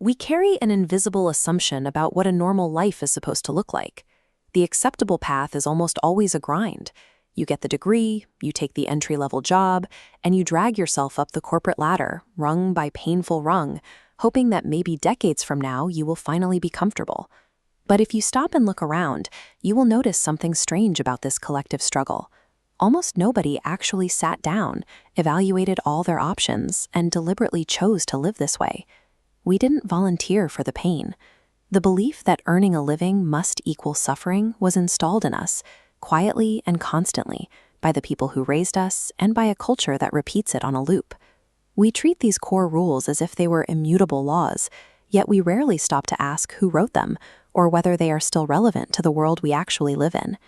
We carry an invisible assumption about what a normal life is supposed to look like. The acceptable path is almost always a grind. You get the degree, you take the entry-level job, and you drag yourself up the corporate ladder, rung by painful rung, hoping that maybe decades from now you will finally be comfortable. But if you stop and look around, you will notice something strange about this collective struggle. Almost nobody actually sat down, evaluated all their options, and deliberately chose to live this way. We didn't volunteer for the pain. The belief that earning a living must equal suffering was installed in us, quietly and constantly, by the people who raised us and by a culture that repeats it on a loop. We treat these core rules as if they were immutable laws, yet we rarely stop to ask who wrote them or whether they are still relevant to the world we actually live in.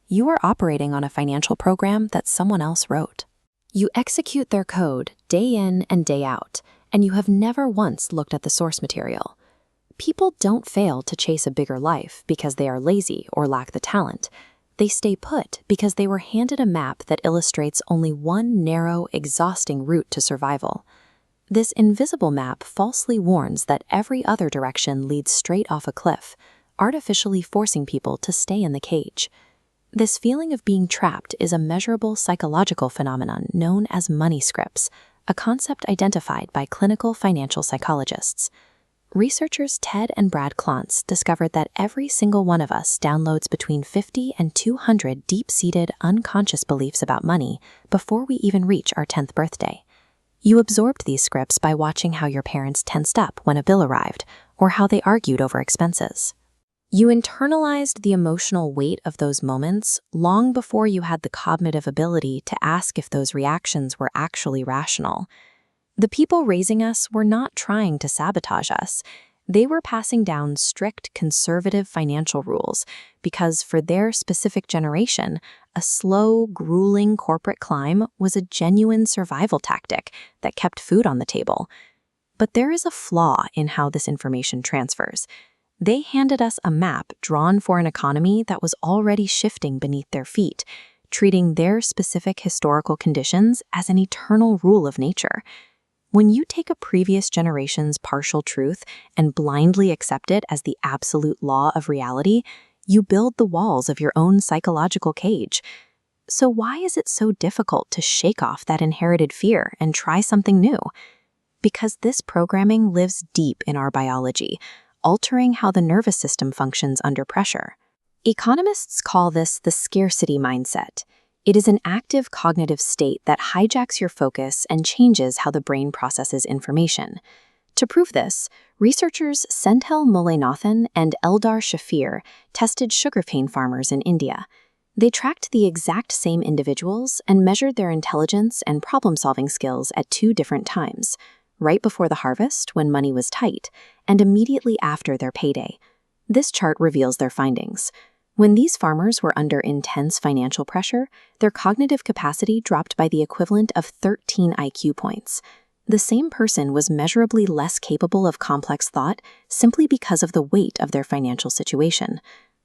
You are operating on a financial program that someone else wrote. You execute their code day in and day out, and you have never once looked at the source material. People don't fail to chase a bigger life because they are lazy or lack the talent. They stay put because they were handed a map that illustrates only one narrow, exhausting route to survival. This invisible map falsely warns that every other direction leads straight off a cliff, artificially forcing people to stay in the cage. This feeling of being trapped is a measurable psychological phenomenon known as money scripts, a concept identified by clinical financial psychologists. Researchers Ted and Brad Klontz discovered that every single one of us downloads between 50 and 200 deep-seated, unconscious beliefs about money before we even reach our 10th birthday. You absorbed these scripts by watching how your parents tensed up when a bill arrived, or how they argued over expenses. You internalized the emotional weight of those moments long before you had the cognitive ability to ask if those reactions were actually rational. The people raising us were not trying to sabotage us. They were passing down strict conservative financial rules because for their specific generation, a slow, grueling corporate climb was a genuine survival tactic that kept food on the table. But there is a flaw in how this information transfers. They handed us a map drawn for an economy that was already shifting beneath their feet, treating their specific historical conditions as an eternal rule of nature. When you take a previous generation's partial truth and blindly accept it as the absolute law of reality, you build the walls of your own psychological cage. So why is it so difficult to shake off that inherited fear and try something new? Because this programming lives deep in our biology, altering how the nervous system functions under pressure. Economists call this the scarcity mindset. It is an active cognitive state that hijacks your focus and changes how the brain processes information. To prove this, researchers Senthil Mullainathan and Eldar Shafir tested sugarcane farmers in India. They tracked the exact same individuals and measured their intelligence and problem-solving skills at two different times, right before the harvest when money was tight, and immediately after their payday. This chart reveals their findings. When these farmers were under intense financial pressure, their cognitive capacity dropped by the equivalent of 13 IQ points. The same person was measurably less capable of complex thought simply because of the weight of their financial situation.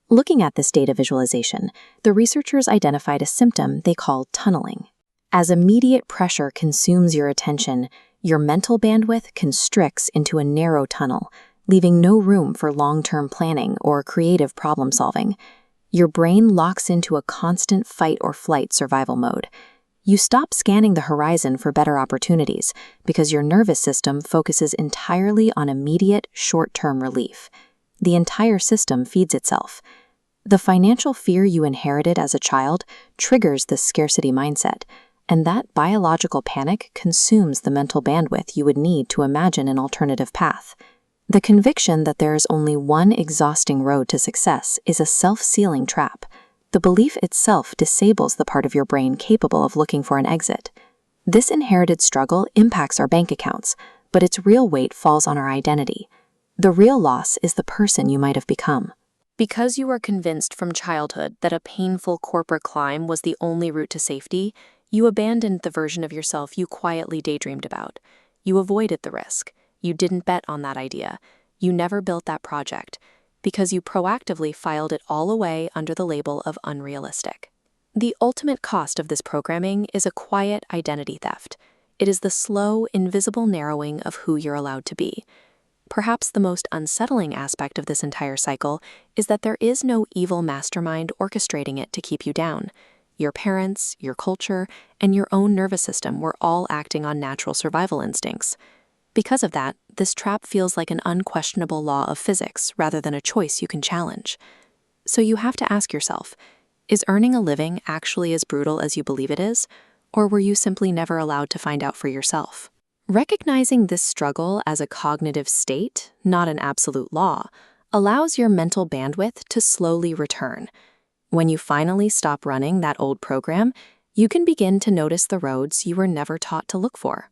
Looking at this data visualization, the researchers identified a symptom they call tunneling. As immediate pressure consumes your attention, your mental bandwidth constricts into a narrow tunnel, leaving no room for long-term planning or creative problem-solving. Your brain locks into a constant fight-or-flight survival mode. You stop scanning the horizon for better opportunities because your nervous system focuses entirely on immediate, short-term relief. The entire system feeds itself. The financial fear you inherited as a child triggers this scarcity mindset, and that biological panic consumes the mental bandwidth you would need to imagine an alternative path. The conviction that there is only one exhausting road to success is a self-sealing trap. The belief itself disables the part of your brain capable of looking for an exit. This inherited struggle impacts our bank accounts, but its real weight falls on our identity. The real loss is the person you might have become. Because you are convinced from childhood that a painful corporate climb was the only route to safety, you abandoned the version of yourself you quietly daydreamed about. You avoided the risk. You didn't bet on that idea. You never built that project because you proactively filed it all away under the label of unrealistic. The ultimate cost of this programming is a quiet identity theft. It is the slow, invisible narrowing of who you're allowed to be. Perhaps the most unsettling aspect of this entire cycle is that there is no evil mastermind orchestrating it to keep you down. Your parents, your culture, and your own nervous system were all acting on natural survival instincts. Because of that, this trap feels like an unquestionable law of physics rather than a choice you can challenge. So you have to ask yourself, is earning a living actually as brutal as you believe it is, or were you simply never allowed to find out for yourself? Recognizing this struggle as a cognitive state, not an absolute law, allows your mental bandwidth to slowly return. When you finally stop running that old program, you can begin to notice the roads you were never taught to look for.